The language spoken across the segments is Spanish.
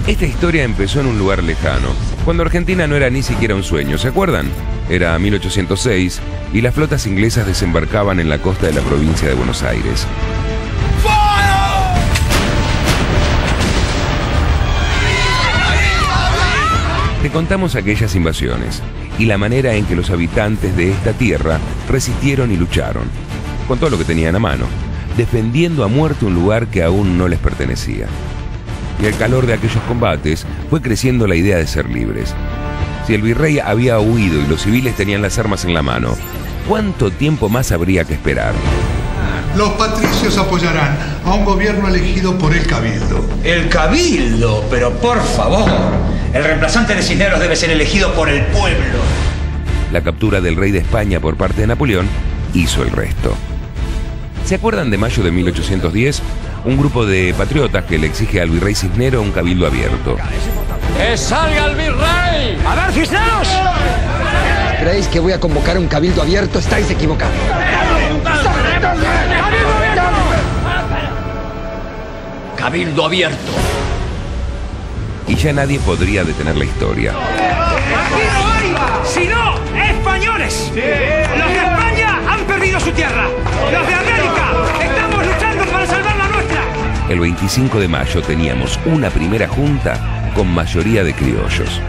Esta historia empezó en un lugar lejano, cuando Argentina no era ni siquiera un sueño, ¿se acuerdan? Era 1806 y las flotas inglesas desembarcaban en la costa de la provincia de Buenos Aires. Te contamos aquellas invasiones y la manera en que los habitantes de esta tierra resistieron y lucharon, con todo lo que tenían a mano, defendiendo a muerte un lugar que aún no les pertenecía. Y al calor de aquellos combates fue creciendo la idea de ser libres. Si el virrey había huido y los civiles tenían las armas en la mano, ¿cuánto tiempo más habría que esperar? Los patricios apoyarán a un gobierno elegido por el Cabildo. ¿El Cabildo? Pero por favor, el reemplazante de Cisneros debe ser elegido por el pueblo. La captura del rey de España por parte de Napoleón hizo el resto. ¿Se acuerdan de mayo de 1810? Un grupo de patriotas que le exige al virrey Cisneros un cabildo abierto. ¡Que salga el virrey! ¡A ver, Cisneros! ¿Creéis que voy a convocar un cabildo abierto? Estáis equivocados. ¡Cabildo abierto! Y ya nadie podría detener la historia. ¡Aquí no hay, sino españoles! Los de España han perdido su tierra. Los de América estamos luchando para salvar la nuestra. El 25 de mayo teníamos una primera junta con mayoría de criollos.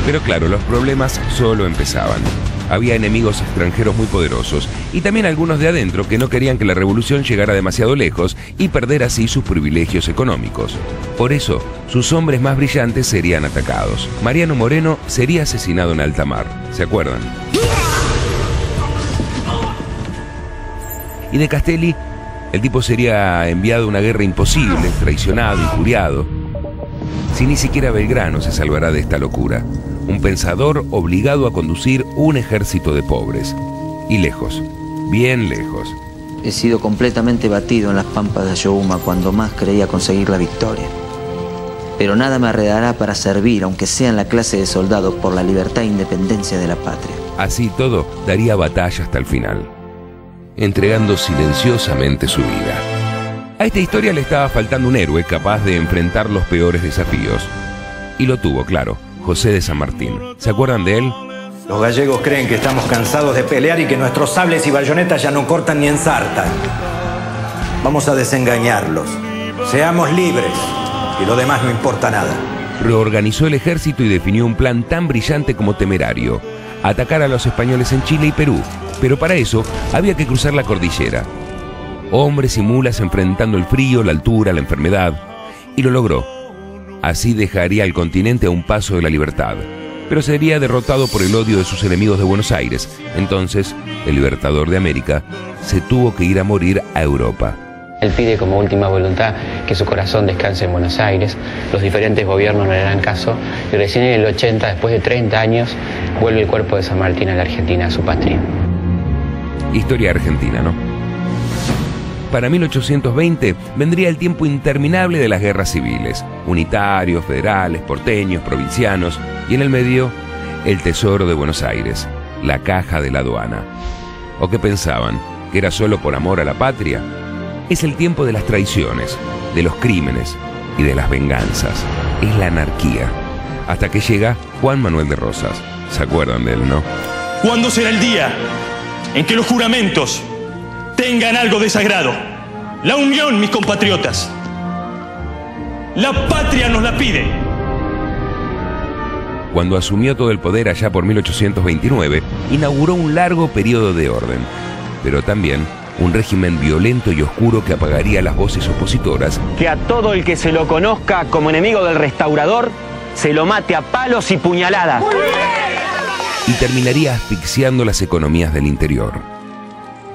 Pero claro, los problemas solo empezaban. Había enemigos extranjeros muy poderosos y también algunos de adentro que no querían que la revolución llegara demasiado lejos y perder así sus privilegios económicos. Por eso, sus hombres más brillantes serían atacados. Mariano Moreno sería asesinado en alta mar, ¿se acuerdan? Y de Castelli, el tipo sería enviado a una guerra imposible, traicionado, injuriado. Si ni siquiera Belgrano se salvará de esta locura. Un pensador obligado a conducir un ejército de pobres. Y lejos, bien lejos. He sido completamente batido en las pampas de Ayohuma cuando más creía conseguir la victoria. Pero nada me arredará para servir, aunque sea en la clase de soldados, por la libertad e independencia de la patria. Así todo, daría batalla hasta el final, entregando silenciosamente su vida. A esta historia le estaba faltando un héroe capaz de enfrentar los peores desafíos. Y lo tuvo, claro, José de San Martín. ¿Se acuerdan de él? Los gallegos creen que estamos cansados de pelear y que nuestros sables y bayonetas ya no cortan ni ensartan. Vamos a desengañarlos. Seamos libres y lo demás no importa nada. Reorganizó el ejército y definió un plan tan brillante como temerario: atacar a los españoles en Chile y Perú. Pero para eso había que cruzar la cordillera. Hombres y mulas enfrentando el frío, la altura, la enfermedad. Y lo logró. Así dejaría al continente a un paso de la libertad. Pero sería derrotado por el odio de sus enemigos de Buenos Aires. Entonces, el libertador de América se tuvo que ir a morir a Europa. Él pide como última voluntad que su corazón descanse en Buenos Aires. Los diferentes gobiernos no le dan caso. Y recién en el 80, después de 30 años, vuelve el cuerpo de San Martín a la Argentina, a su patria. Historia argentina, ¿no? Para 1820 vendría el tiempo interminable de las guerras civiles. Unitarios, federales, porteños, provincianos. Y en el medio, el tesoro de Buenos Aires, la caja de la aduana. ¿O qué pensaban? ¿Que era solo por amor a la patria? Es el tiempo de las traiciones, de los crímenes y de las venganzas. Es la anarquía. Hasta que llega Juan Manuel de Rosas. ¿Se acuerdan de él, no? ¿Cuándo será el día en que los juramentos tengan algo de sagrado? La unión, mis compatriotas. La patria nos la pide. Cuando asumió todo el poder allá por 1829, inauguró un largo periodo de orden, pero también un régimen violento y oscuro que apagaría las voces opositoras. Que a todo el que se lo conozca como enemigo del restaurador, se lo mate a palos y puñaladas. y terminaría asfixiando las economías del interior.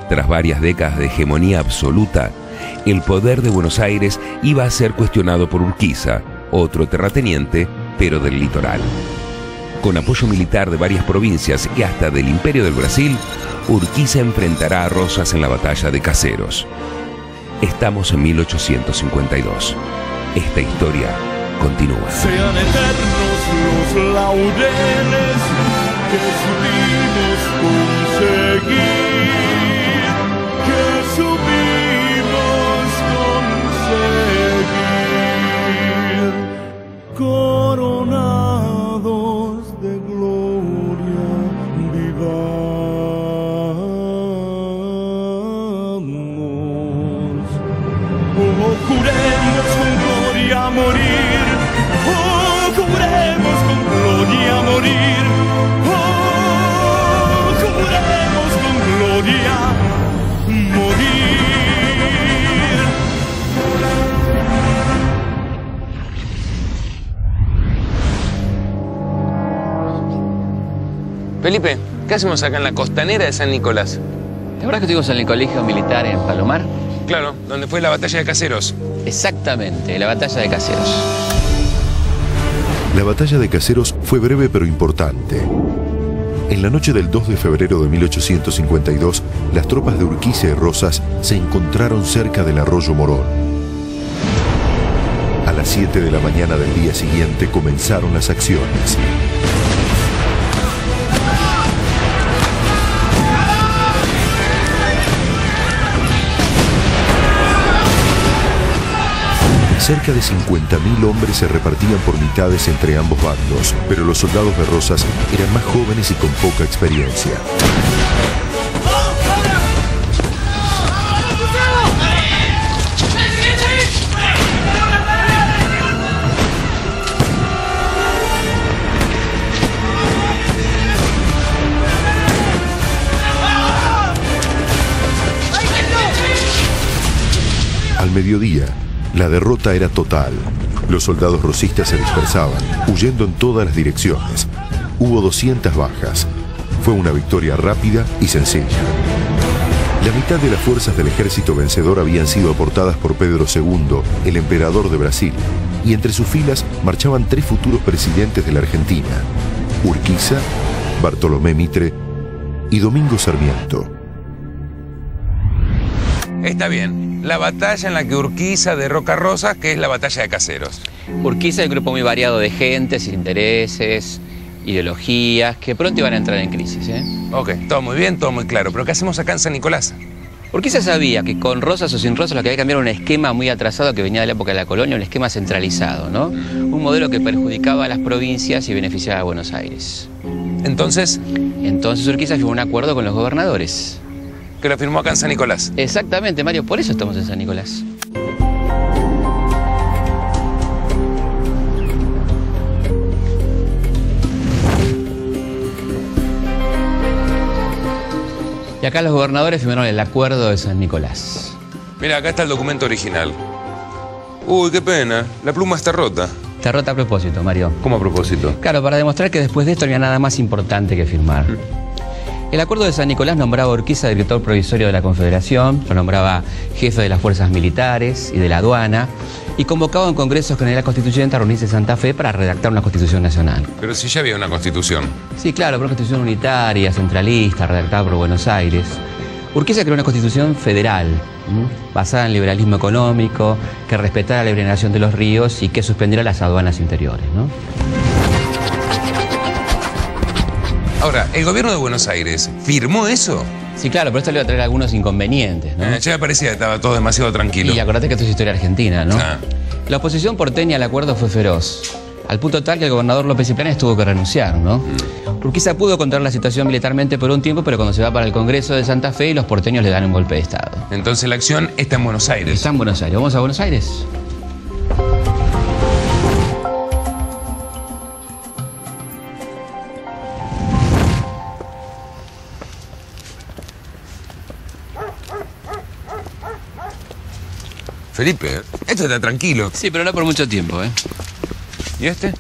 Tras varias décadas de hegemonía absoluta, el poder de Buenos Aires iba a ser cuestionado por Urquiza, otro terrateniente, pero del litoral. Con apoyo militar de varias provincias y hasta del Imperio del Brasil, Urquiza enfrentará a Rosas en la batalla de Caseros. Estamos en 1852. Esta historia continúa. Sean eternos los laureles que supimos conseguir, que supimos conseguir, coronados de gloria vivamos. Oh, juremos con gloria morir, oh, juremos con gloria morir, oh, juremos con gloria morir. Felipe, ¿qué hacemos acá en la costanera de San Nicolás? ¿Te acuerdas que estuvimos en el colegio militar en Palomar? Claro, donde fue la batalla de Caseros. Exactamente, la batalla de Caseros. La batalla de Caseros fue breve pero importante. En la noche del 2 de febrero de 1852, las tropas de Urquiza y Rosas se encontraron cerca del arroyo Morón. A las 7 de la mañana del día siguiente comenzaron las acciones. Cerca de 50.000 hombres se repartían por mitades entre ambos bandos, pero los soldados de Rosas eran más jóvenes y con poca experiencia. Al mediodía, la derrota era total. Los soldados rosistas se dispersaban, huyendo en todas las direcciones. Hubo 200 bajas. Fue una victoria rápida y sencilla. La mitad de las fuerzas del ejército vencedor habían sido aportadas por Pedro II, el emperador de Brasil, y entre sus filas marchaban 3 futuros presidentes de la Argentina: Urquiza, Bartolomé Mitre y Domingo Sarmiento. Está bien. La batalla en la que Urquiza derroca a Rosas, que es la batalla de Caseros. Urquiza es un grupo muy variado de gentes, intereses, ideologías, que pronto iban a entrar en crisis, ¿eh? Ok, todo muy bien, todo muy claro. ¿Pero qué hacemos acá en San Nicolás? Urquiza sabía que con Rosas o sin Rosas lo que había que cambiar era un esquema muy atrasado que venía de la época de la colonia, un esquema centralizado, ¿no? Un modelo que perjudicaba a las provincias y beneficiaba a Buenos Aires. ¿Entonces? Entonces Urquiza firmó un acuerdo con los gobernadores. Que lo firmó acá en San Nicolás. Exactamente, Mario, por eso estamos en San Nicolás. Y acá los gobernadores firmaron el acuerdo de San Nicolás. Mira, acá está el documento original. Uy, qué pena. La pluma está rota. Está rota a propósito, Mario. ¿Cómo a propósito? Claro, para demostrar que después de esto no había nada más importante que firmar. El acuerdo de San Nicolás nombraba a Urquiza director provisorio de la Confederación, lo nombraba jefe de las fuerzas militares y de la aduana, y convocaba un Congreso General Constituyente a reunirse en Santa Fe para redactar una Constitución Nacional. Pero si ya había una Constitución. Sí, claro, pero una Constitución unitaria, centralista, redactada por Buenos Aires. Urquiza creó una Constitución federal, basada en liberalismo económico, que respetara la libre navegación de los ríos y que suspendiera las aduanas interiores, ¿no? Ahora, ¿el gobierno de Buenos Aires firmó eso? Sí, claro, pero esto le iba a traer algunos inconvenientes, ¿no? Ya me parecía que estaba todo demasiado tranquilo. Y acordate que esto es historia argentina, ¿no? La oposición porteña al acuerdo fue feroz, al punto tal que el gobernador López Ciplanes tuvo que renunciar, ¿no? Urquiza pudo controlar la situación militarmente por un tiempo, pero cuando se va para el Congreso de Santa Fe, los porteños le dan un golpe de Estado. Entonces la acción está en Buenos Aires. Está en Buenos Aires. ¿Vamos a Buenos Aires? Felipe, esto está tranquilo. Sí, pero no por mucho tiempo, ¿eh? ¿Y este?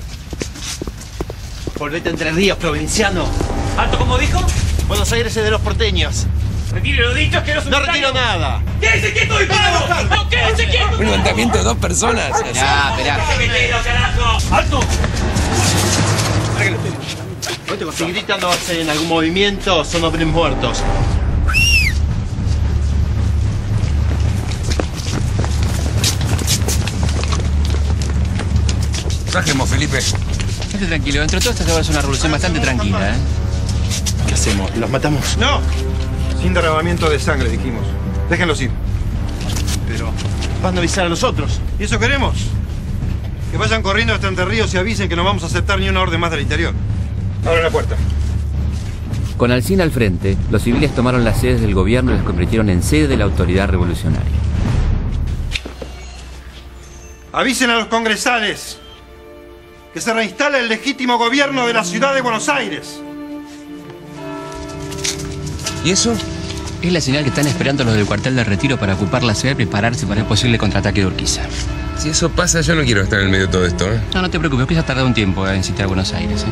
Volvete a Entre Ríos, provinciano. ¿Alto como dijo? Buenos Aires es de los porteños. Retire lo dicho, que no retiro nada. ¡Quédese quieto y paro! ¡No, quédese quieto! ¿Un levantamiento de 2 personas? Ya, esperá. ¡Alto! Si gritan no hacen algún movimiento, son hombres muertos. Trajemos, Felipe. Estate tranquilo, dentro de todo esta se va a hacer una revolución bastante tranquila, ¿eh? ¿Qué hacemos? ¿Los matamos? No. Sin derramamiento de sangre, dijimos. Déjenlos ir. Pero van a avisar a los otros. ¿Y eso queremos? Que vayan corriendo hasta Entre Ríos y avisen que no vamos a aceptar ni una orden más del interior. Abran la puerta. Con Alsina al frente, los civiles tomaron las sedes del gobierno y las convirtieron en sede de la autoridad revolucionaria. Avisen a los congresales que se reinstala el legítimo gobierno de la ciudad de Buenos Aires. ¿Y eso? Es la señal que están esperando los del cuartel de retiro para ocupar la sede y prepararse para el posible contraataque de Urquiza. Si eso pasa, yo no quiero estar en el medio de todo esto, ¿eh? No te preocupes, Urquiza ha tardado un tiempo en sitiar a Buenos Aires, ¿eh?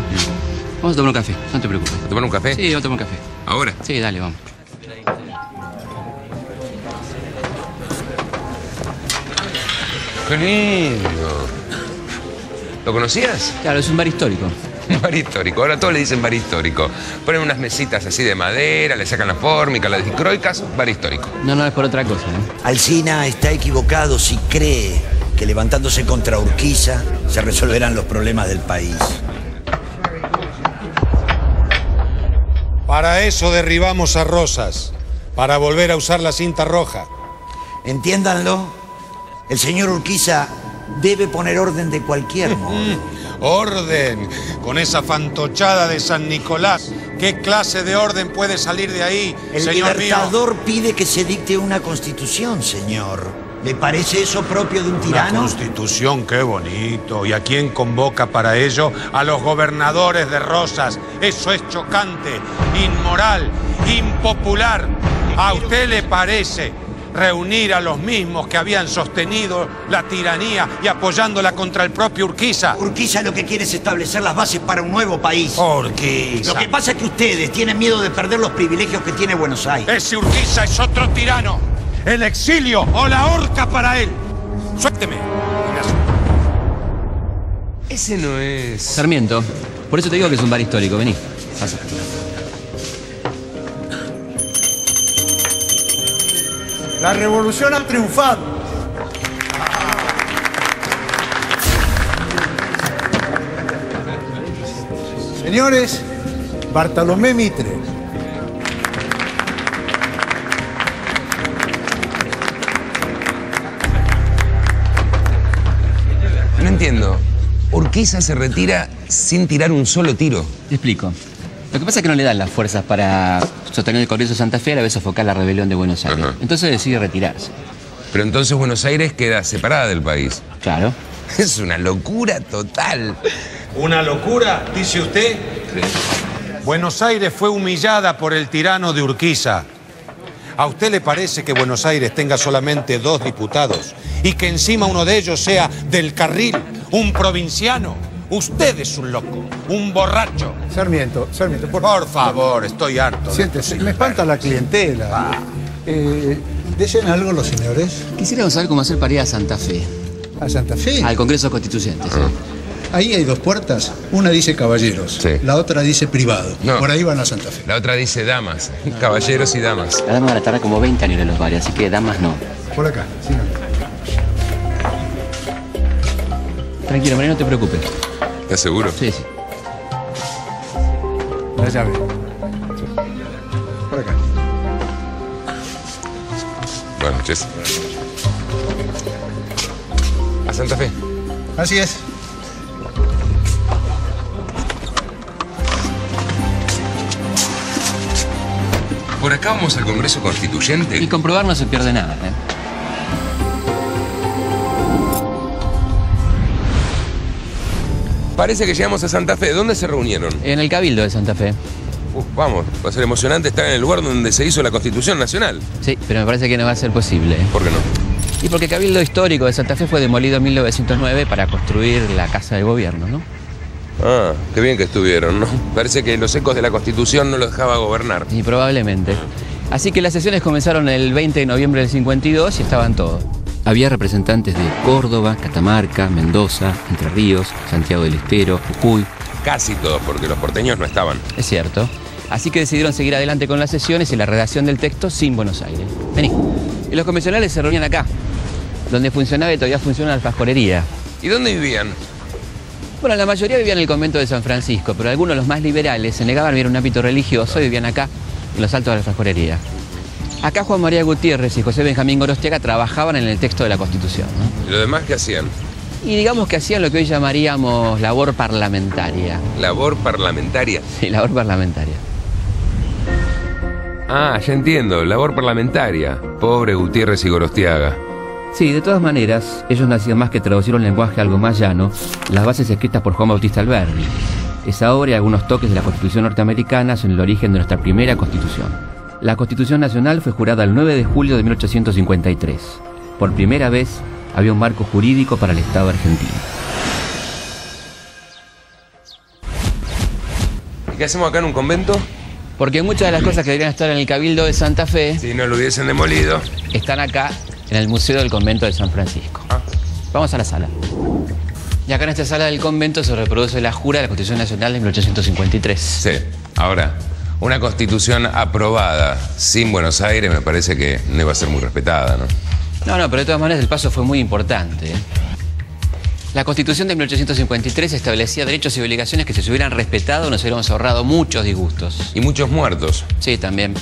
Vamos a tomar un café, no te preocupes. ¿A tomar un café? Sí, vamos a tomar un café. ¿Ahora? Sí, dale, vamos. ¡Qué lindo! ¿Lo conocías? Claro, es un bar histórico. Un bar histórico. Ahora todos le dicen bar histórico. Ponen unas mesitas así de madera, le sacan la fórmica, las discroicas, bar histórico. No, es por otra cosa, ¿eh? Alsina está equivocado si cree que levantándose contra Urquiza se resolverán los problemas del país. Para eso derribamos a Rosas, para volver a usar la cinta roja. Entiéndanlo, el señor Urquiza debe poner orden de cualquier modo. ¡Orden! Con esa fantochada de San Nicolás, ¿qué clase de orden puede salir de ahí, señor mío? El Libertador pide que se dicte una constitución, señor. ¿Le parece eso propio de un tirano? Una constitución, qué bonito. ¿Y a quién convoca para ello? A los gobernadores de Rosas. Eso es chocante, inmoral, impopular. ¿A usted le parece reunir a los mismos que habían sostenido la tiranía y apoyándola contra el propio Urquiza? Urquiza lo que quiere es establecer las bases para un nuevo país. Urquiza. Lo que pasa es que ustedes tienen miedo de perder los privilegios que tiene Buenos Aires. Ese Urquiza es otro tirano. El exilio o la horca para él. Suélteme. Ese no es... Sarmiento. Por eso te digo que es un bar histórico. Vení. Pasa. La revolución ha triunfado. Señores, Bartolomé Mitre. No entiendo. Urquiza se retira sin tirar un solo tiro. Te explico. Lo que pasa es que no le dan las fuerzas para sostener el Congreso de Santa Fe y a la vez sofocar la rebelión de Buenos Aires. Ajá. Entonces decide retirarse. Pero entonces Buenos Aires queda separada del país. Claro. Es una locura total. ¿Una locura, dice usted? Sí. Buenos Aires fue humillada por el tirano de Urquiza. ¿A usted le parece que Buenos Aires tenga solamente 2 diputados y que encima uno de ellos sea del Carril, un provinciano? Usted es un loco, un borracho. Sarmiento, por favor, estoy harto. Siéntese, me espanta la clientela. ¿Desean algo los señores? Quisiéramos saber cómo hacer para ir a Santa Fe. ¿A Santa Fe? Al Congreso Constituyente, sí. Ahí hay 2 puertas. Una dice caballeros, sí. La otra dice privado. No. Por ahí van a Santa Fe. La otra dice damas, caballeros y damas. La dama van a tardar como 20 años en los bares, así que damas no. Por acá, sigan. Tranquilo, María, no te preocupes. ¿Estás seguro? Sí, sí. La llave. Por acá. Buenas noches. A Santa Fe. Así es. Por acá vamos al Congreso Constituyente. Y comprobar no se pierde nada, ¿eh? Parece que llegamos a Santa Fe. ¿Dónde se reunieron? En el Cabildo de Santa Fe. Vamos, va a ser emocionante estar en el lugar donde se hizo la Constitución Nacional. Sí, pero me parece que no va a ser posible. ¿Por qué no? Y porque el Cabildo Histórico de Santa Fe fue demolido en 1909 para construir la Casa de Gobierno, ¿no? Ah, qué bien que estuvieron, ¿no? Parece que los ecos de la Constitución no lo dejaba gobernar. Y probablemente. Así que las sesiones comenzaron el 20 de noviembre del 52 y estaban todos. Había representantes de Córdoba, Catamarca, Mendoza, Entre Ríos, Santiago del Estero, Jujuy. Casi todos, porque los porteños no estaban. Es cierto. Así que decidieron seguir adelante con las sesiones y la redacción del texto sin Buenos Aires. Vení. Y los convencionales se reunían acá, donde funcionaba y todavía funciona la alfajorrería. ¿Y dónde vivían? Bueno, la mayoría vivían en el convento de San Francisco, pero algunos, los más liberales, se negaban a vivir un ámbito religioso y vivían acá, en los altos de la alfajorrería. Acá Juan María Gutiérrez y José Benjamín Gorostiaga trabajaban en el texto de la Constitución, ¿no? ¿Y lo demás qué hacían? Y digamos que hacían lo que hoy llamaríamos labor parlamentaria. ¿Labor parlamentaria? Sí, labor parlamentaria. Ah, ya entiendo, labor parlamentaria. Pobre Gutiérrez y Gorostiaga. Sí, de todas maneras, ellos no hacían más que traducir un lenguaje algo más llano, las bases escritas por Juan Bautista Alberdi. Esa obra y algunos toques de la Constitución norteamericana son el origen de nuestra primera Constitución. La Constitución Nacional fue jurada el 9 de julio de 1853. Por primera vez, había un marco jurídico para el Estado argentino. ¿Y qué hacemos acá en un convento? Porque muchas de las cosas que deberían estar en el Cabildo de Santa Fe... Si no lo hubiesen demolido... Están acá, en el Museo del Convento de San Francisco. Vamos a la sala. Y acá en esta sala del convento se reproduce la jura de la Constitución Nacional de 1853. Sí. Ahora, una Constitución aprobada sin Buenos Aires me parece que no iba a ser muy respetada, ¿no? No, pero de todas maneras el paso fue muy importante. La Constitución de 1853 establecía derechos y obligaciones que si se hubieran respetado nos hubiéramos ahorrado muchos disgustos. Y muchos muertos. Sí, también.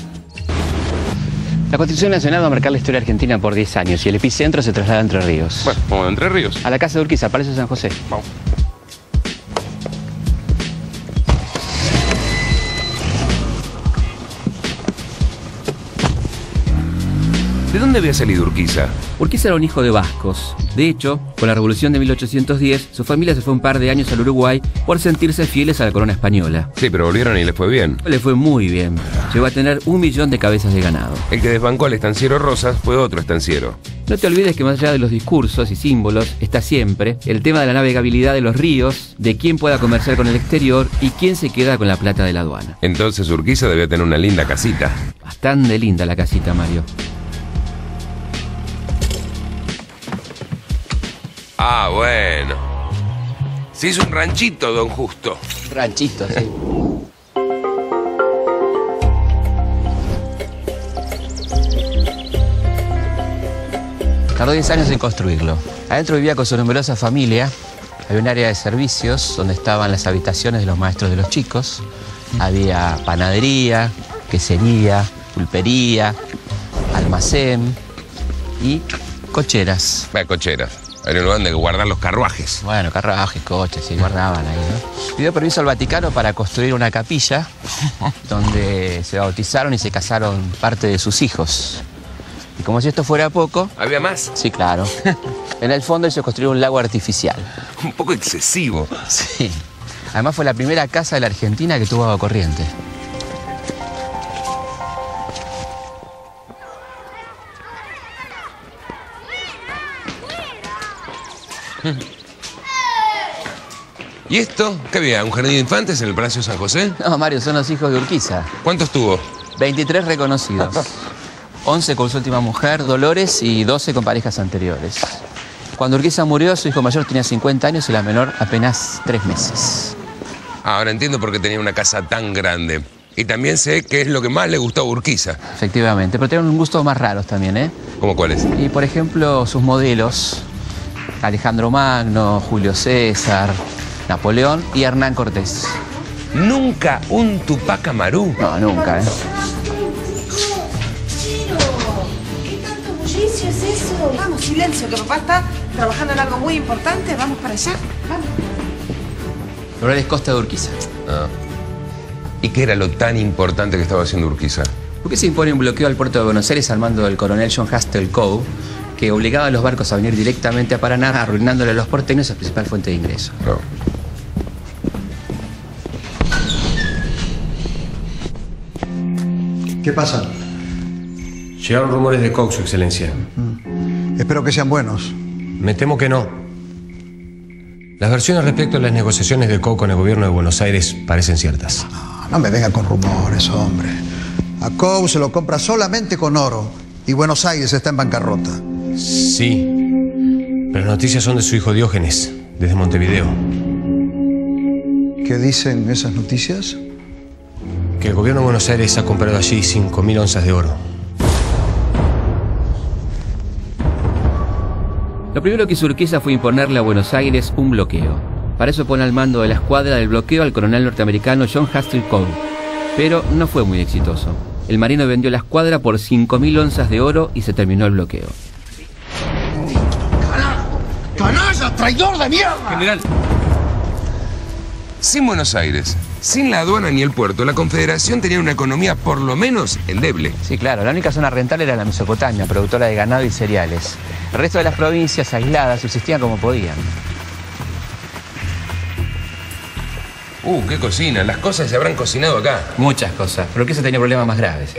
La Constitución Nacional va a marcar la historia argentina por 10 años y el epicentro se traslada a Entre Ríos. Bueno, vamos a Entre Ríos. A la casa de Urquiza, Palacio de San José. Vamos. ¿De dónde había salido Urquiza? Urquiza era un hijo de vascos. De hecho, con la Revolución de 1810, su familia se fue un par de años al Uruguay por sentirse fieles a la corona española. Sí, pero volvieron y les fue bien. Le fue muy bien. Llegó a tener 1 millón de cabezas de ganado. El que desbancó al estanciero Rosas fue otro estanciero. No te olvides que más allá de los discursos y símbolos, está siempre el tema de la navegabilidad de los ríos, de quién pueda comerciar con el exterior y quién se queda con la plata de la aduana. Entonces Urquiza debió tener una linda casita. Bastante linda la casita, Mario. Ah, bueno. Se hizo un ranchito, don Justo. Ranchito, sí. Tardó 10 años en construirlo. Adentro vivía con su numerosa familia. Había un área de servicios donde estaban las habitaciones de los maestros de los chicos. Había panadería, quesería, pulpería, almacén y cocheras. Cocheras. Era un lugar donde guardar los carruajes. Bueno, carruajes, coches, sí, guardaban ahí, ¿no? Pidió permiso al Vaticano para construir una capilla donde se bautizaron y se casaron parte de sus hijos. Y como si esto fuera poco... ¿Había más? Sí, claro. En el fondo ellos construyeron un lago artificial. Un poco excesivo. Sí. Además fue la primera casa de la Argentina que tuvo agua corriente. ¿Y esto? ¿Qué había? ¿Un jardín de infantes en el Palacio de San José? No, Mario, son los hijos de Urquiza. ¿Cuántos tuvo? 23 reconocidos. 11 con su última mujer, Dolores, y 12 con parejas anteriores. Cuando Urquiza murió, su hijo mayor tenía 50 años y la menor apenas 3 meses. Ahora entiendo por qué tenía una casa tan grande. Y también sé qué es lo que más le gustó a Urquiza. Efectivamente, pero tenían un gusto más raros también, ¿eh? ¿Cómo cuáles? Y, por ejemplo, sus modelos, Alejandro Magno, Julio César, Napoleón y Hernán Cortés. ¿Nunca un Tupac Amaru? No, nunca, ¿eh? ¿Qué tanto bullicio es eso? Vamos, silencio, que papá está trabajando en algo muy importante. Vamos para allá, vamos. Dolores Costa de Urquiza. Ah. ¿Y qué era lo tan importante que estaba haciendo Urquiza? Urquiza impone un bloqueo al puerto de Buenos Aires al mando del coronel John Hastell Coe, que obligaba a los barcos a venir directamente a Paraná, arruinándole a los porteños la principal fuente de ingreso. No. ¿Qué pasa? Llegaron rumores de Coke, Su Excelencia. Espero que sean buenos. Me temo que no. Las versiones respecto a las negociaciones de Coe con el gobierno de Buenos Aires parecen ciertas. No me venga con rumores, hombre. A Coe se lo compra solamente con oro y Buenos Aires está en bancarrota. Sí, pero las noticias son de su hijo Diógenes, desde Montevideo. ¿Qué dicen esas noticias? Que el gobierno de Buenos Aires ha comprado allí 5.000 onzas de oro. Lo primero que hizo Urquiza fue imponerle a Buenos Aires un bloqueo. Para eso pone al mando de la escuadra del bloqueo al coronel norteamericano John Hastings Coe. Pero no fue muy exitoso. El marino vendió la escuadra por 5.000 onzas de oro y se terminó el bloqueo. ¡Canalla, traidor de mierda! General, sin Buenos Aires, sin la aduana ni el puerto, la Confederación tenía una economía por lo menos endeble. Sí, claro, la única zona rentable era la Mesopotamia, productora de ganado y cereales. El resto de las provincias aisladas subsistían como podían. ¡Qué cocina! Las cosas se habrán cocinado acá. Muchas cosas, pero Urquiza tenía problemas más graves,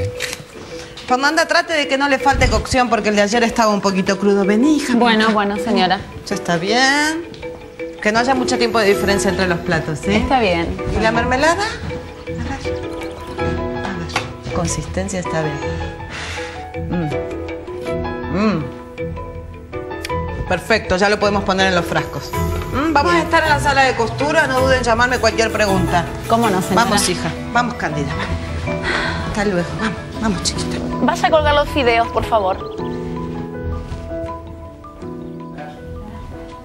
Fernanda, trate de que no le falte cocción porque el de ayer estaba un poquito crudo. Vení, hija. Bueno, señora. Ya está bien. Que no haya mucho tiempo de diferencia entre los platos, ¿sí? Está bien. ¿Y la mermelada? A ver. Consistencia está bien. Perfecto, ya lo podemos poner en los frascos. Vamos a estar en la sala de costura, no duden en llamarme cualquier pregunta. ¿Cómo no, señora? Vamos, hija. Vamos, Cándida. Hasta luego. Vamos, chiquita. Vaya a colgar los fideos, por favor.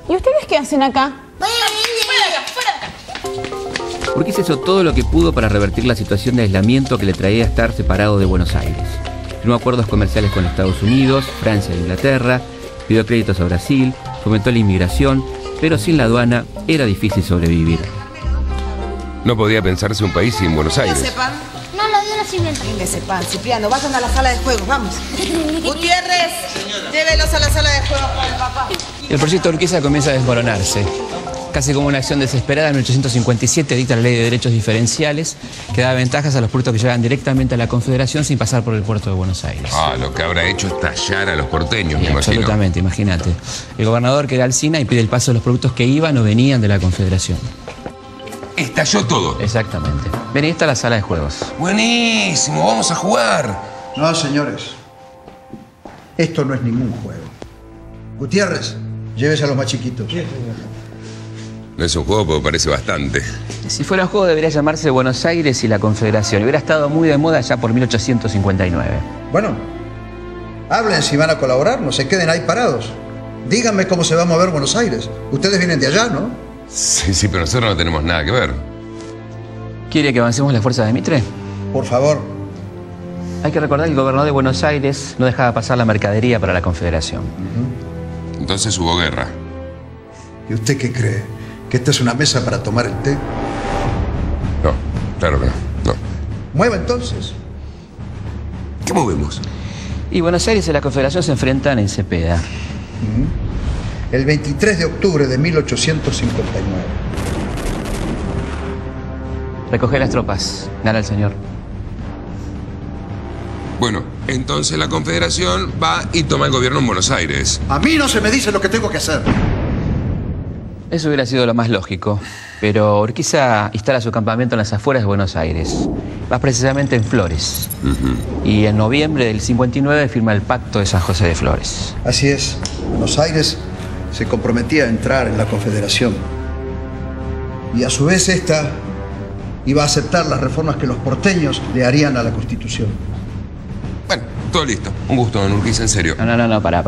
¿Y ustedes qué hacen acá? Urquiza hizo todo lo que pudo para revertir la situación de aislamiento que le traía estar separado de Buenos Aires. Firmó acuerdos comerciales con Estados Unidos, Francia e Inglaterra, pidió créditos a Brasil, fomentó la inmigración, pero sin la aduana era difícil sobrevivir. No podía pensarse un país sin Buenos Aires. ¿Sepan? No, lo dio la sirvienta. Venga, sepan, Cipriano, vayan a la sala de juegos, vamos. Gutiérrez, llévelos a la sala de juegos con el papá. El proyecto Urquiza comienza a desmoronarse. Casi como una acción desesperada, en 1857 dicta la Ley de Derechos Diferenciales, que da ventajas a los puertos que llegan directamente a la Confederación sin pasar por el puerto de Buenos Aires. Lo que habrá hecho es tallar a los porteños, me imagino. Absolutamente, imagínate. El gobernador queda Alsina y pide el paso de los productos que iban o venían de la Confederación. Estalló todo. Exactamente. Ven, ahí está la sala de juegos. Buenísimo, vamos a jugar. No, señores. Esto no es ningún juego. Gutiérrez, llévese a los más chiquitos. Sí, señor. No es un juego, pero parece bastante. Si fuera un juego debería llamarse Buenos Aires y la Confederación. Hubiera estado muy de moda ya por 1859. Bueno, hablen si van a colaborar, no se queden ahí parados. Díganme cómo se va a mover Buenos Aires. Ustedes vienen de allá, ¿no? Sí, pero nosotros no tenemos nada que ver. ¿Quiere que avancemos las fuerzas de Mitre? Por favor. Hay que recordar que el gobernador de Buenos Aires no dejaba pasar la mercadería para la Confederación. Entonces hubo guerra. ¿Y usted qué cree? ¿Que esta es una mesa para tomar el té? No, claro que no. Mueva entonces. ¿Qué movemos? Y Buenos Aires y la Confederación se enfrentan en Cepeda. El 23 de octubre de 1859. Recoge las tropas. Gana el señor. Bueno, entonces la Confederación va y toma el gobierno en Buenos Aires. A mí no se me dice lo que tengo que hacer. Eso hubiera sido lo más lógico, pero Urquiza instala su campamento en las afueras de Buenos Aires, más precisamente en Flores. Y en noviembre del 59 firma el Pacto de San José de Flores. Así es. Buenos Aires se comprometía a entrar en la Confederación. Y a su vez esta iba a aceptar las reformas que los porteños le harían a la Constitución. Bueno, todo listo. Un gusto, don Urquiza, en serio. No, pará.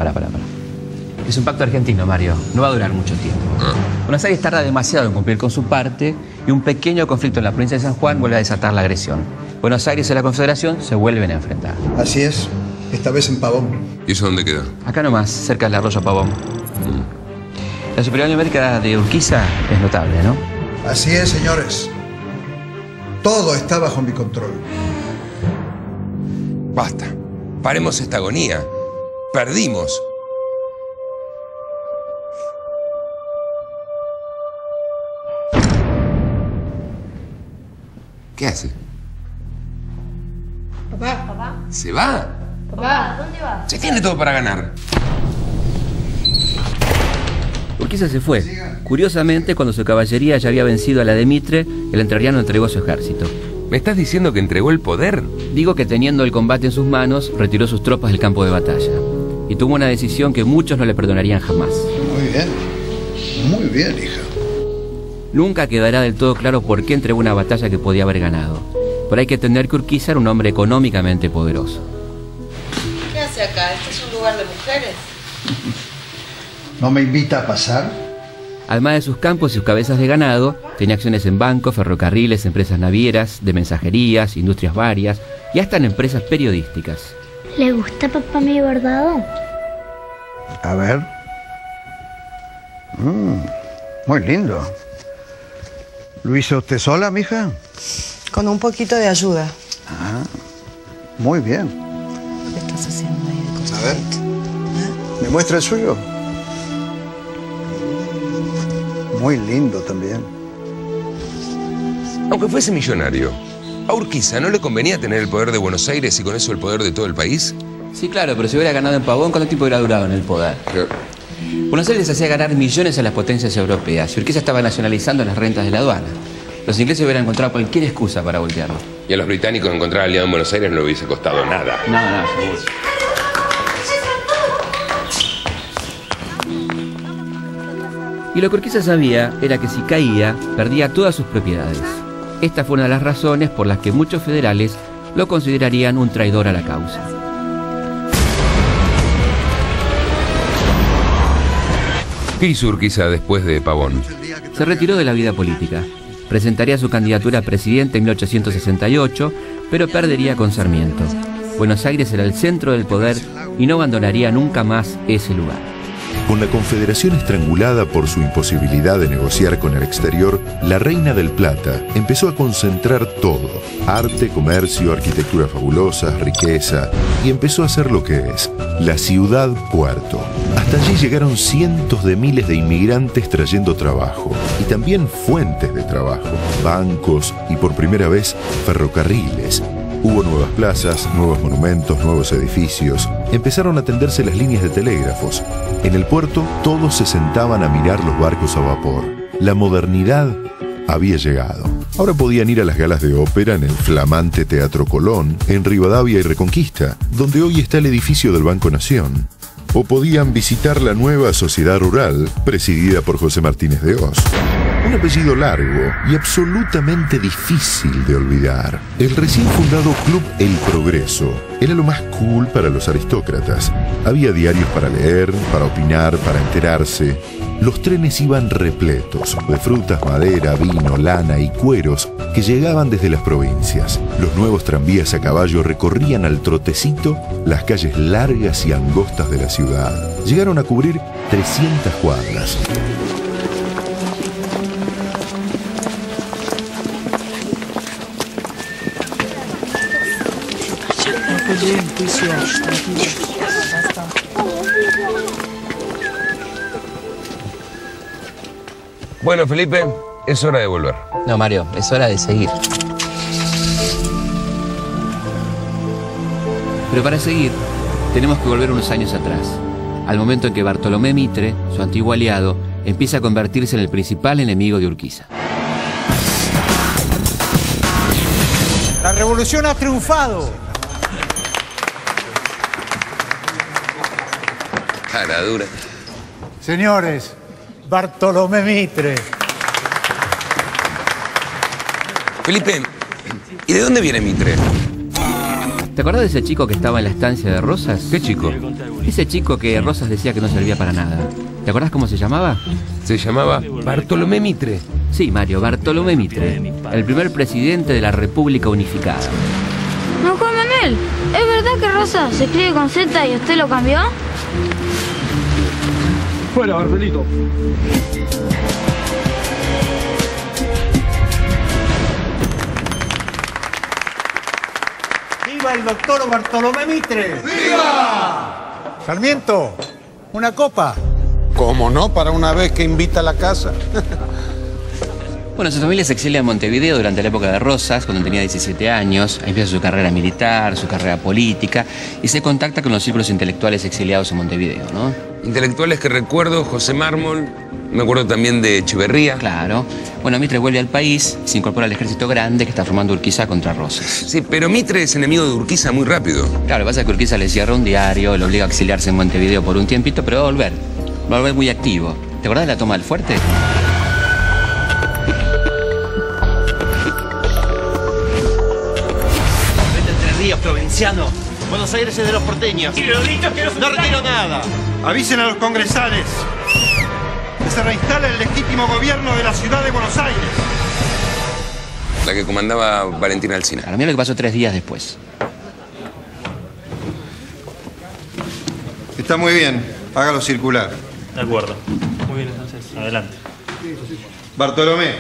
Es un pacto argentino, Mario. No va a durar mucho tiempo. Buenos Aires tarda demasiado en cumplir con su parte y un pequeño conflicto en la provincia de San Juan vuelve a desatar la agresión. Buenos Aires y la Confederación se vuelven a enfrentar. Así es. Esta vez en Pavón. ¿Y eso dónde queda? Acá nomás, cerca del arroyo Pavón. La superioridad numérica de Urquiza es notable, ¿no? Así es, señores. Todo está bajo mi control. Basta. Paremos esta agonía. Perdimos. ¿Qué hace? Papá. ¿Se va? Papá, ¿dónde va? Se tiene todo para ganar. Urquiza se fue. Curiosamente, cuando su caballería ya había vencido a la de Mitre, el entrerriano entregó su ejército. ¿Me estás diciendo que entregó el poder? Digo que teniendo el combate en sus manos, retiró sus tropas del campo de batalla. Y tomó una decisión que muchos no le perdonarían jamás. Muy bien, hija. Nunca quedará del todo claro por qué entregó una batalla que podía haber ganado. Pero hay que entender que Urquiza era un hombre económicamente poderoso. ¿Qué hace acá? ¿Este es un lugar de mujeres? ¿No me invita a pasar? Además de sus campos y sus cabezas de ganado, tenía acciones en bancos, ferrocarriles, empresas navieras, de mensajerías, industrias varias y hasta en empresas periodísticas. ¿Le gusta papá mi bordado? A ver. Muy lindo. ¿Lo hizo usted sola, mija? Con un poquito de ayuda. Ah, muy bien. ¿Qué estás haciendo ahí de cosas? A ver. ¿Me muestra el suyo? Muy lindo también. Aunque fuese millonario, ¿a Urquiza no le convenía tener el poder de Buenos Aires y con eso el poder de todo el país? Sí, claro, pero si hubiera ganado en Pavón, ¿cuánto tiempo hubiera durado en el poder? Buenos Aires hacía ganar millones a las potencias europeas y Urquiza estaba nacionalizando las rentas de la aduana. Los ingleses hubieran encontrado cualquier excusa para voltearlo. Y a los británicos encontrar aliado en Buenos Aires no le hubiese costado nada. No, seguro. Y lo que Urquiza sabía era que si caía, perdía todas sus propiedades. Esta fue una de las razones por las que muchos federales lo considerarían un traidor a la causa. ¿Qué hizo Urquiza después de Pavón? Se retiró de la vida política. Presentaría su candidatura a presidente en 1868, pero perdería con Sarmiento. Buenos Aires era el centro del poder y no abandonaría nunca más ese lugar. Con la Confederación estrangulada por su imposibilidad de negociar con el exterior, la Reina del Plata empezó a concentrar todo: arte, comercio, arquitectura fabulosa, riqueza, y empezó a ser lo que es, la ciudad puerto. Hasta allí llegaron cientos de miles de inmigrantes trayendo trabajo, y también fuentes de trabajo, bancos y por primera vez ferrocarriles. Hubo nuevas plazas, nuevos monumentos, nuevos edificios. Empezaron a tenderse las líneas de telégrafos. En el puerto todos se sentaban a mirar los barcos a vapor. La modernidad había llegado. Ahora podían ir a las galas de ópera en el flamante Teatro Colón, en Rivadavia y Reconquista, donde hoy está el edificio del Banco Nación. O podían visitar la nueva Sociedad Rural, presidida por José Martínez de Hoz. Un apellido largo y absolutamente difícil de olvidar. El recién fundado Club El Progreso era lo más cool para los aristócratas. Había diarios para leer, para opinar, para enterarse. Los trenes iban repletos de frutas, madera, vino, lana y cueros que llegaban desde las provincias. Los nuevos tranvías a caballo recorrían al trotecito las calles largas y angostas de la ciudad. Llegaron a cubrir 300 cuadras. Bueno, Felipe, es hora de volver. No, Mario, es hora de seguir. Pero para seguir, tenemos que volver unos años atrás, al momento en que Bartolomé Mitre, su antiguo aliado, empieza a convertirse en el principal enemigo de Urquiza. La revolución ha triunfado. Cara dura. Señores, Bartolomé Mitre. Felipe, ¿y de dónde viene Mitre? ¿Te acordás de ese chico que estaba en la estancia de Rosas? ¿Qué chico? Ese chico que Rosas decía que no servía para nada. ¿Te acordás cómo se llamaba? Se llamaba Bartolomé Mitre. Sí, Mario, Bartolomé Mitre, el primer presidente de la República Unificada. No, Juan Manuel, ¿es verdad que Rosa se escribe con Z y usted lo cambió? Fuera, Barcelito. ¡Viva el doctor Bartolomé Mitre! ¡Viva! Sarmiento, una copa. ¿Cómo no? Para una vez que invita a la casa. Bueno, su familia se exilia en Montevideo durante la época de Rosas, cuando tenía 17 años. Ahí empieza su carrera militar, su carrera política, y se contacta con los círculos intelectuales exiliados en Montevideo, ¿no? Intelectuales que recuerdo, José Mármol, me acuerdo también de Echeverría. Claro. Bueno, Mitre vuelve al país, se incorpora al ejército grande que está formando Urquiza contra Rosas. Sí, pero Mitre es enemigo de Urquiza muy rápido. Claro, lo que pasa es que Urquiza le cierra un diario, lo obliga a exiliarse en Montevideo por un tiempito, pero va a volver. Va a volver muy activo. ¿Te acordás de la toma del fuerte? Entre Ríos, provinciano. Buenos Aires es de los porteños. No retiro nada. Avisen a los congresales que se reinstala el legítimo gobierno de la ciudad de Buenos Aires. La que comandaba Valentín Alsina. Claro, mira lo que pasó 3 días después. Está muy bien. Hágalo circular. De acuerdo. Muy bien, entonces. Adelante. Bartolomé.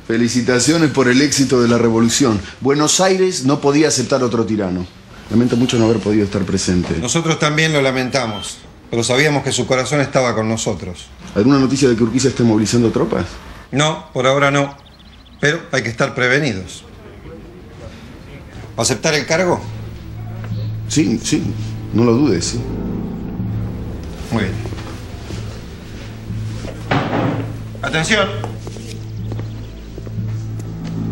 Felicitaciones por el éxito de la revolución. Buenos Aires no podía aceptar otro tirano. Lamento mucho no haber podido estar presente. Nosotros también lo lamentamos, pero sabíamos que su corazón estaba con nosotros. ¿Alguna noticia de que Urquiza esté movilizando tropas? No, por ahora no. Pero hay que estar prevenidos. ¿Aceptar el cargo? Sí, no lo dudes, sí. Muy bien. Atención.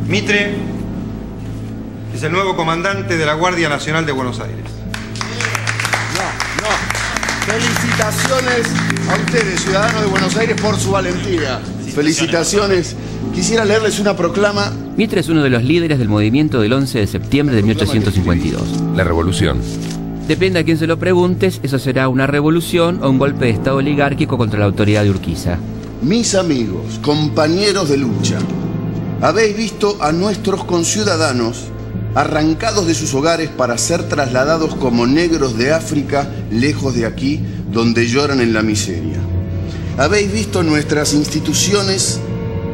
Mitre es el nuevo comandante de la Guardia Nacional de Buenos Aires. Felicitaciones a ustedes, ciudadanos de Buenos Aires, por su valentía. Felicitaciones. Quisiera leerles una proclama. Mitre es uno de los líderes del movimiento del 11 de septiembre de 1852. La revolución. Depende a quién se lo preguntes, eso será una revolución o un golpe de estado oligárquico contra la autoridad de Urquiza. Mis amigos, compañeros de lucha, habéis visto a nuestros conciudadanos arrancados de sus hogares para ser trasladados como negros de África, lejos de aquí, donde lloran en la miseria. Habéis visto nuestras instituciones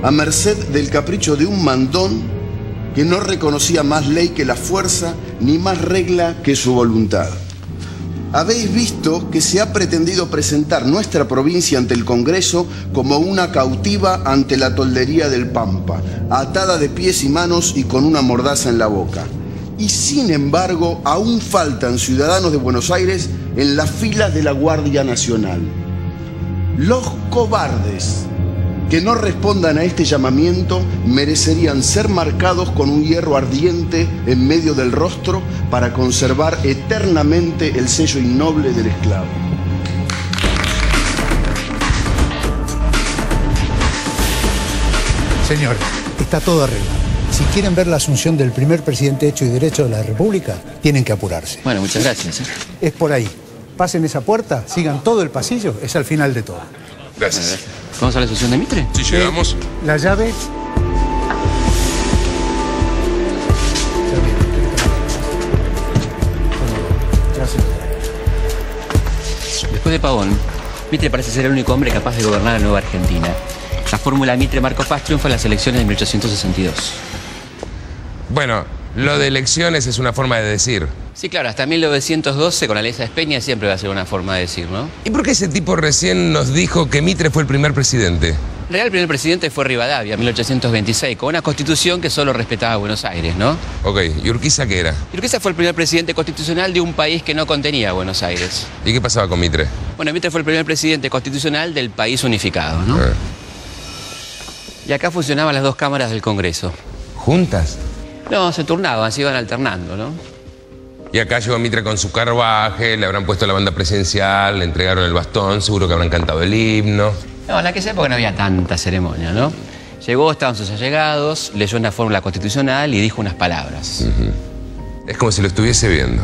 a merced del capricho de un mandón que no reconocía más ley que la fuerza, ni más regla que su voluntad. Habéis visto que se ha pretendido presentar nuestra provincia ante el Congreso como una cautiva ante la toldería del Pampa, atada de pies y manos y con una mordaza en la boca. Y sin embargo, aún faltan ciudadanos de Buenos Aires en las filas de la Guardia Nacional. Los cobardes que no respondan a este llamamiento merecerían ser marcados con un hierro ardiente en medio del rostro para conservar eternamente el sello innoble del esclavo. Señores, está todo arreglado. Si quieren ver la asunción del primer presidente hecho y derecho de la República, tienen que apurarse. Bueno, muchas gracias. Es por ahí. Pasen esa puerta, sigan todo el pasillo, es al final de todo. Gracias. ¿Vamos a la asunción de Mitre? Sí, llegamos. La llave. Después de Pavón, Mitre parece ser el único hombre capaz de gobernar la nueva Argentina. La fórmula Mitre-Marco Paz triunfa en las elecciones de 1862. Bueno, lo de elecciones es una forma de decir. Sí, claro, hasta 1912 con la ley Sáenz Peña siempre va a ser una forma de decir, ¿no? ¿Y por qué ese tipo recién nos dijo que Mitre fue el primer presidente? En realidad el primer presidente fue Rivadavia, 1826, con una constitución que solo respetaba a Buenos Aires, ¿no? Ok, ¿y Urquiza qué era? Urquiza fue el primer presidente constitucional de un país que no contenía a Buenos Aires. ¿Y qué pasaba con Mitre? Bueno, Mitre fue el primer presidente constitucional del país unificado, ¿no? Y acá funcionaban las dos cámaras del Congreso. ¿Juntas? No, se turnaban, se iban alternando, ¿no? Y acá llegó Mitre con su carruaje, le habrán puesto la banda presidencial, le entregaron el bastón, seguro que habrán cantado el himno. No, en aquella época no había tanta ceremonia, ¿no? Llegó, estaban sus allegados, leyó una fórmula constitucional y dijo unas palabras. Es como si lo estuviese viendo.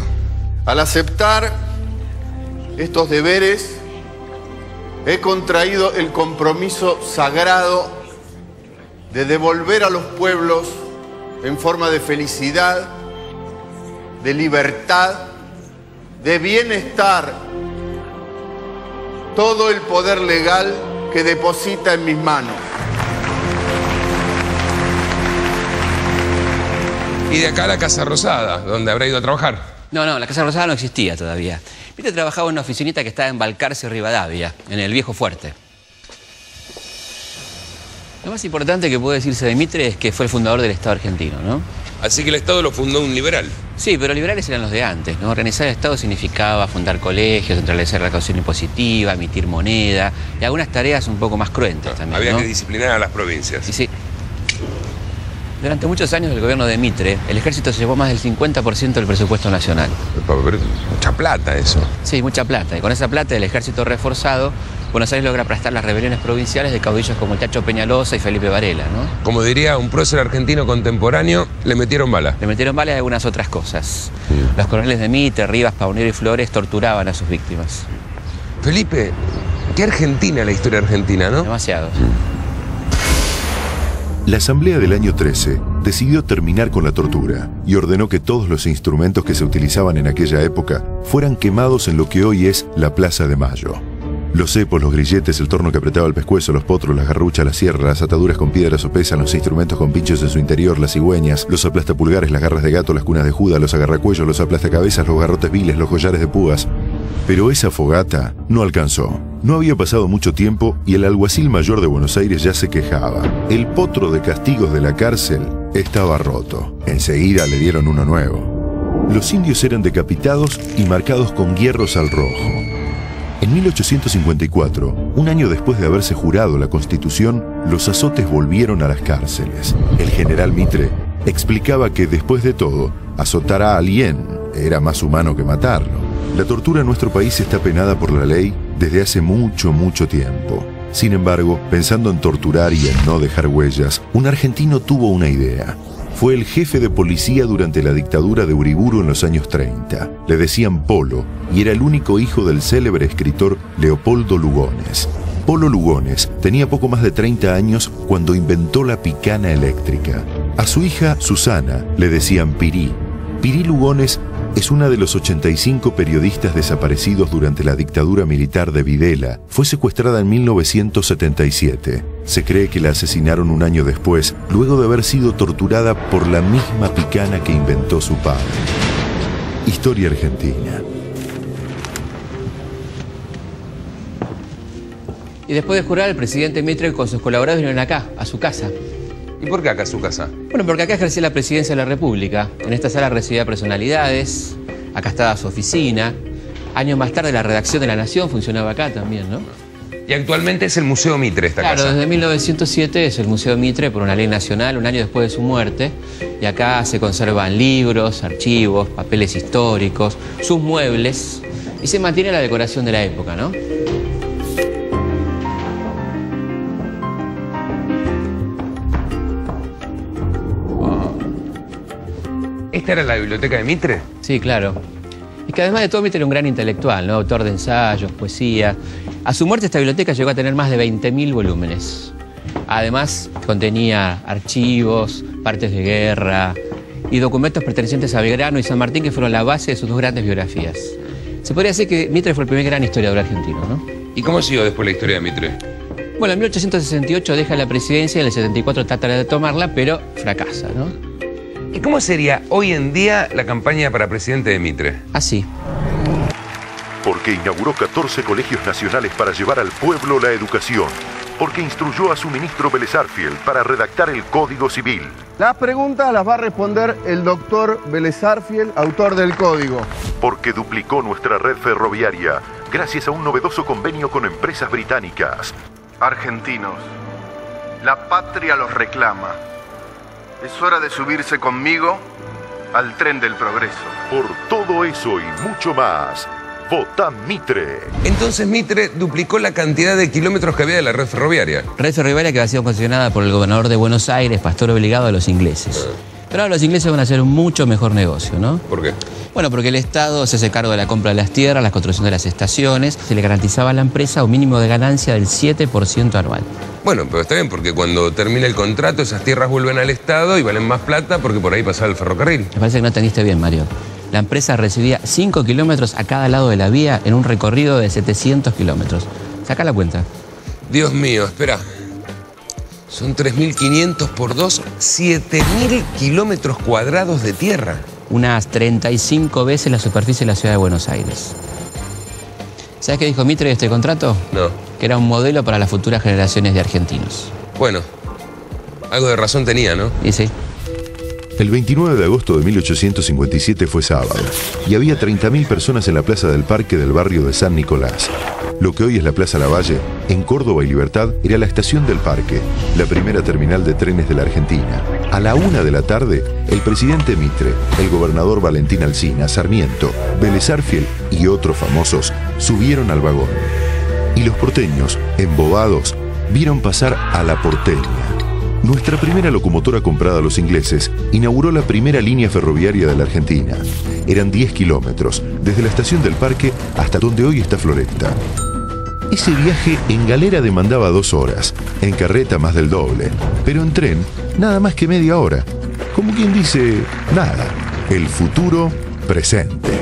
Al aceptar estos deberes, he contraído el compromiso sagrado de devolver a los pueblos en forma de felicidad, de libertad, de bienestar, todo el poder legal que deposita en mis manos. Y de acá a la Casa Rosada, donde habrá ido a trabajar. No, la Casa Rosada no existía todavía. Mitre trabajaba en una oficinita que estaba en Balcarce, Rivadavia, en el Viejo Fuerte. Lo más importante que puede decirse de Mitre es que fue el fundador del Estado argentino, ¿no? Así que el Estado lo fundó un liberal. Sí, pero liberales eran los de antes, ¿no? Organizar el Estado significaba fundar colegios, centralizar la recaudación impositiva, emitir moneda y algunas tareas un poco más cruentas también, Había ¿no? que disciplinar a las provincias. Y sí. Durante muchos años del gobierno de Mitre, el ejército se llevó más del 50% del presupuesto nacional. Pero mucha plata eso. Sí, mucha plata. Y con esa plata del ejército reforzado, Buenos Aires logra aplastar las rebeliones provinciales de caudillos como el Chacho Peñalosa y Felipe Varela, ¿no? Como diría un prócer argentino contemporáneo, le metieron bala. Le metieron bala y algunas otras cosas. Los coroneles de Mitre, Rivas, Paunero y Flores torturaban a sus víctimas. Felipe, qué argentina la historia argentina, ¿no? Demasiado. La Asamblea del año 13 decidió terminar con la tortura y ordenó que todos los instrumentos que se utilizaban en aquella época fueran quemados en lo que hoy es la Plaza de Mayo. Los cepos, los grilletes, el torno que apretaba el pescuezo, los potros, las garruchas, las sierras, las ataduras con piedras o pesas, los instrumentos con pinchos en su interior, las cigüeñas, los aplastapulgares, las garras de gato, las cunas de Judas, los agarracuellos, los aplastacabezas, los garrotes viles, los collares de púas. Pero esa fogata no alcanzó. No había pasado mucho tiempo y el alguacil mayor de Buenos Aires ya se quejaba. El potro de castigos de la cárcel estaba roto. Enseguida le dieron uno nuevo. Los indios eran decapitados y marcados con hierros al rojo. En 1854, un año después de haberse jurado la Constitución, los azotes volvieron a las cárceles. El general Mitre explicaba que, después de todo, azotar a alguien era más humano que matarlo. La tortura en nuestro país está penada por la ley desde hace mucho, mucho tiempo. Sin embargo, pensando en torturar y en no dejar huellas, un argentino tuvo una idea. Fue el jefe de policía durante la dictadura de Uriburu en los años 30. Le decían Polo y era el único hijo del célebre escritor Leopoldo Lugones. Polo Lugones tenía poco más de 30 años cuando inventó la picana eléctrica. A su hija, Susana, le decían Pirí. Pirí Lugones es una de los 85 periodistas desaparecidos durante la dictadura militar de Videla. Fue secuestrada en 1977. Se cree que la asesinaron un año después, luego de haber sido torturada por la misma picana que inventó su padre. Historia argentina. Y después de jurar, el presidente Mitre con sus colaboradores vinieron acá, a su casa. ¿Y por qué acá a su casa? Bueno, porque acá ejercía la presidencia de la República. En esta sala recibía personalidades, acá estaba su oficina. Años más tarde la redacción de La Nación funcionaba acá también, ¿no? Y actualmente es el Museo Mitre esta casa. Claro, desde 1907 es el Museo Mitre por una ley nacional, un año después de su muerte. Y acá se conservan libros, archivos, papeles históricos, sus muebles. Y se mantiene la decoración de la época, ¿no? ¿Esta era la biblioteca de Mitre? Sí, claro. Y que además de todo Mitre era un gran intelectual, ¿no? Autor de ensayos, poesía. A su muerte esta biblioteca llegó a tener más de 20.000 volúmenes. Además contenía archivos, partes de guerra y documentos pertenecientes a Belgrano y San Martín que fueron la base de sus dos grandes biografías. Se podría decir que Mitre fue el primer gran historiador argentino, ¿no? ¿Y cómo siguió después la historia de Mitre? Bueno, en 1868 deja la presidencia y en el 74 trata de tomarla, pero fracasa, ¿no? ¿Y cómo sería hoy en día la campaña para presidente de Mitre? Así. Porque inauguró 14 colegios nacionales para llevar al pueblo la educación. Porque instruyó a su ministro Vélez Arfield para redactar el Código Civil. Las preguntas las va a responder el doctor Vélez Arfield, autor del Código. Porque duplicó nuestra red ferroviaria gracias a un novedoso convenio con empresas británicas. Argentinos, la patria los reclama. Es hora de subirse conmigo al tren del progreso. Por todo eso y mucho más, vota Mitre. Entonces Mitre duplicó la cantidad de kilómetros que había de la red ferroviaria. Red ferroviaria que había sido concesionada por el gobernador de Buenos Aires, pastor obligado a los ingleses. Pero ahora los ingleses van a hacer un mucho mejor negocio, ¿no? ¿Por qué? Bueno, porque el Estado se hace cargo de la compra de las tierras, la construcción de las estaciones. Se le garantizaba a la empresa un mínimo de ganancia del 7% anual. Bueno, pero está bien, porque cuando termina el contrato, esas tierras vuelven al Estado y valen más plata porque por ahí pasaba el ferrocarril. Me parece que no entendiste bien, Mario. La empresa recibía 5 kilómetros a cada lado de la vía en un recorrido de 700 kilómetros. Saca la cuenta. Dios mío, espera. Son 3.500 por 2, 7.000 kilómetros cuadrados de tierra. Unas 35 veces la superficie de la ciudad de Buenos Aires. ¿Sabes qué dijo Mitre de este contrato? No. Que era un modelo para las futuras generaciones de argentinos. Bueno, algo de razón tenía, ¿no? Y sí. El 29 de agosto de 1857 fue sábado y había 30.000 personas en la plaza del Parque del barrio de San Nicolás. Lo que hoy es la Plaza Lavalle, en Córdoba y Libertad, era la estación del Parque, la primera terminal de trenes de la Argentina. A la 1 de la tarde, el presidente Mitre, el gobernador Valentín Alsina, Sarmiento, Vélez Arfiel y otros famosos subieron al vagón. Y los porteños, embobados, vieron pasar a la porteña. Nuestra primera locomotora comprada a los ingleses inauguró la primera línea ferroviaria de la Argentina. Eran 10 kilómetros, desde la estación del Parque hasta donde hoy está Floresta. Ese viaje en galera demandaba 2 horas, en carreta más del doble, pero en tren nada más que media hora. Como quien dice, nada. El futuro presente.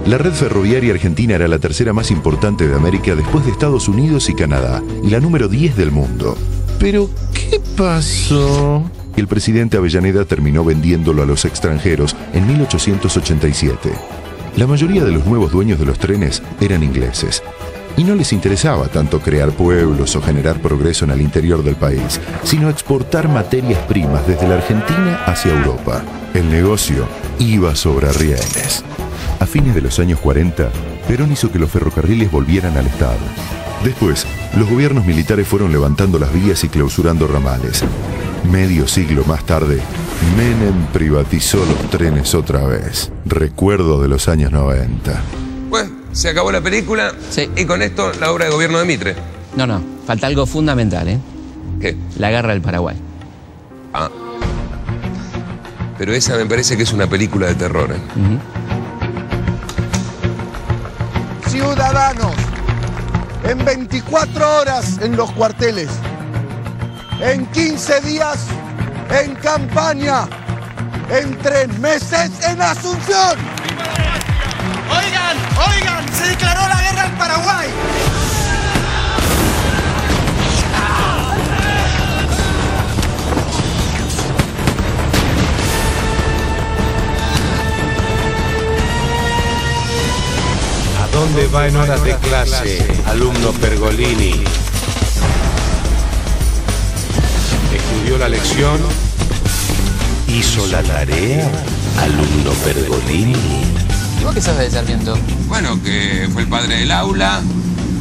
La red ferroviaria argentina era la tercera más importante de América después de Estados Unidos y Canadá, y la número 10 del mundo. Pero, ¿qué pasó? El presidente Avellaneda terminó vendiéndolo a los extranjeros en 1887. La mayoría de los nuevos dueños de los trenes eran ingleses. Y no les interesaba tanto crear pueblos o generar progreso en el interior del país, sino exportar materias primas desde la Argentina hacia Europa. El negocio iba sobre rieles. A fines de los años 40, Perón hizo que los ferrocarriles volvieran al Estado. Después, los gobiernos militares fueron levantando las vías y clausurando ramales. Medio siglo más tarde, Menem privatizó los trenes otra vez. Recuerdo de los años 90. Bueno, se acabó la película, sí. Y con esto la obra de gobierno de Mitre. No, falta algo fundamental, ¿eh? ¿Qué? La guerra del Paraguay. Ah. Pero esa me parece que es una película de terror, ¿eh? Ciudadanos, en 24 horas en los cuarteles, en 15 días en campaña, en 3 meses en Asunción. Oigan, se declaró la guerra al Paraguay. ¿A dónde va en horas de clase, alumno Pergolini? ¿Estudió la lección? ¿Hizo la tarea, alumno Pergolini? ¿Vos qué sabes de Sarmiento? Bueno, que fue el padre del aula,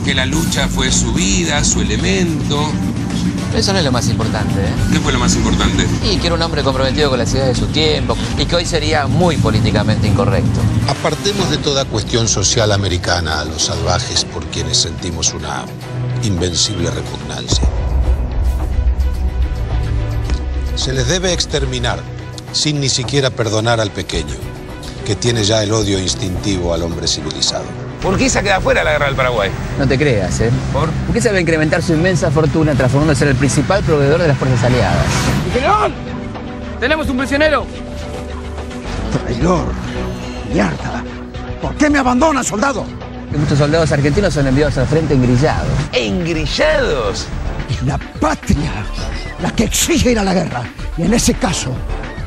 que la lucha fue su vida, su elemento. Eso no es lo más importante, ¿eh? ¿Qué fue lo más importante? Y que era un hombre comprometido con la ciudad de su tiempo y que hoy sería muy políticamente incorrecto. Apartemos de toda cuestión social americana a los salvajes por quienes sentimos una invencible repugnancia. Se les debe exterminar sin ni siquiera perdonar al pequeño, que tiene ya el odio instintivo al hombre civilizado. Urquiza queda fuera de la guerra del Paraguay. No te creas, ¿eh? ¿Por? Urquiza va a incrementar su inmensa fortuna transformándose en el principal proveedor de las fuerzas aliadas. ¡General! ¡Tenemos un prisionero! Traidor, mierda. ¿Por qué me abandonan, soldado? Muchos soldados argentinos son enviados al frente engrillados. ¿Engrillados? Es la patria la que exige ir a la guerra. Y en ese caso,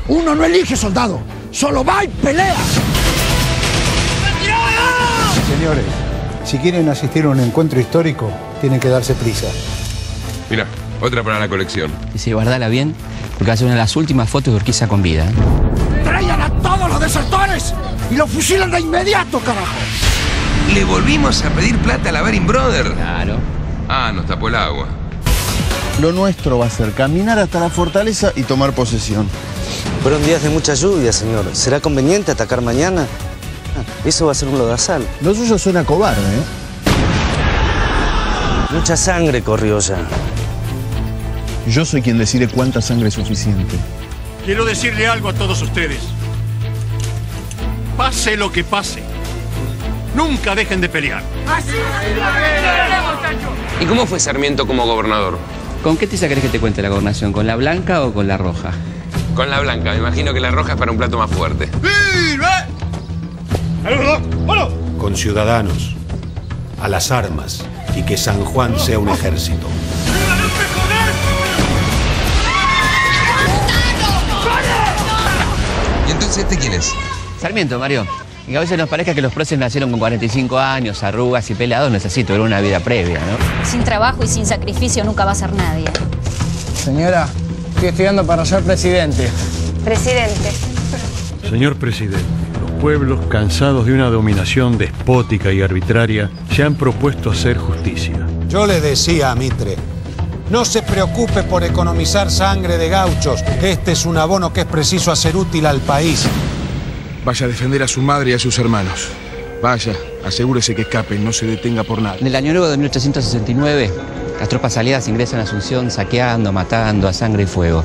uno no elige soldado, solo va y pelea. Señores, si quieren asistir a un encuentro histórico, tienen que darse prisa. Mira, otra para la colección. Y si guardala bien, porque va a ser una de las últimas fotos de Urquiza con vida. ¡Traigan a todos los desertores y los fusilan de inmediato, carajo! Le volvimos a pedir plata a la Baring Brothers. Claro. Ah, nos tapó el agua. Lo nuestro va a ser caminar hasta la fortaleza y tomar posesión. Fueron días de mucha lluvia, señor. ¿Será conveniente atacar mañana? Eso va a ser un lodazal. Lo suyo suena cobarde, ¿eh? Mucha sangre corrió ya. Yo soy quien decide cuánta sangre es suficiente. Quiero decirle algo a todos ustedes. Pase lo que pase, nunca dejen de pelear. ¿Y cómo fue Sarmiento como gobernador? ¿Con qué tiza querés que te cuente la gobernación? ¿Con la blanca o con la roja? Con la blanca. Me imagino que la roja es para un plato más fuerte. Con ciudadanos, a las armas, y que San Juan sea un ejército. ¿Y entonces este quién es? Sarmiento, Mario. Y a veces nos parezca que los próceres nacieron con 45 años, arrugas y pelados. No es así, tuvieron una vida previa, ¿no? Sin trabajo y sin sacrificio nunca va a ser nadie. Señora, estoy estudiando para ser presidente. Presidente. Señor presidente, los pueblos, cansados de una dominación despótica y arbitraria, se han propuesto hacer justicia. Yo le decía a Mitre, no se preocupe por economizar sangre de gauchos. Este es un abono que es preciso hacer útil al país. Vaya a defender a su madre y a sus hermanos. Vaya, asegúrese que escapen, no se detenga por nada. En el año nuevo de 1869, las tropas aliadas ingresan a Asunción saqueando, matando a sangre y fuego.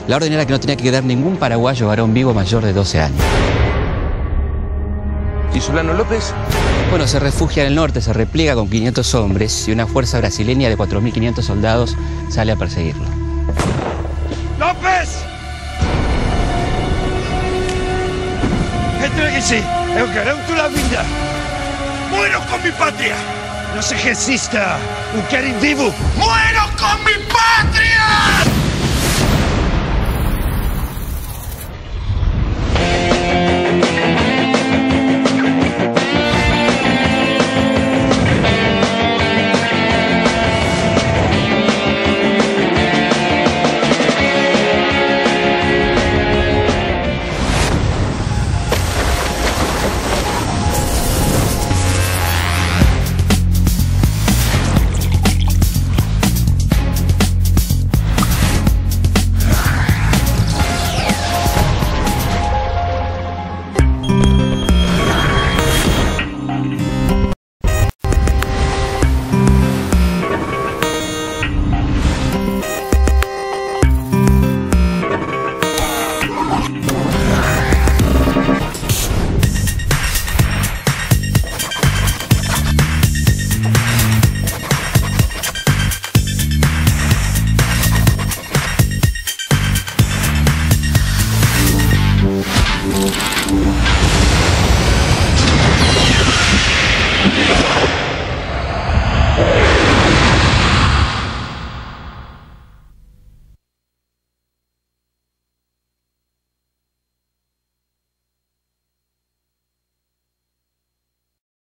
La orden era que no tenía que quedar ningún paraguayo varón vivo mayor de 12 años. ¿Y Solano López? Bueno, se refugia en el norte, se repliega con 500 hombres y una fuerza brasileña de 4.500 soldados sale a perseguirlo. ¡López! Entréguese, eu garanto la vida. Muero con mi patria. No se resista, un querem vivo. Muero con mi patria.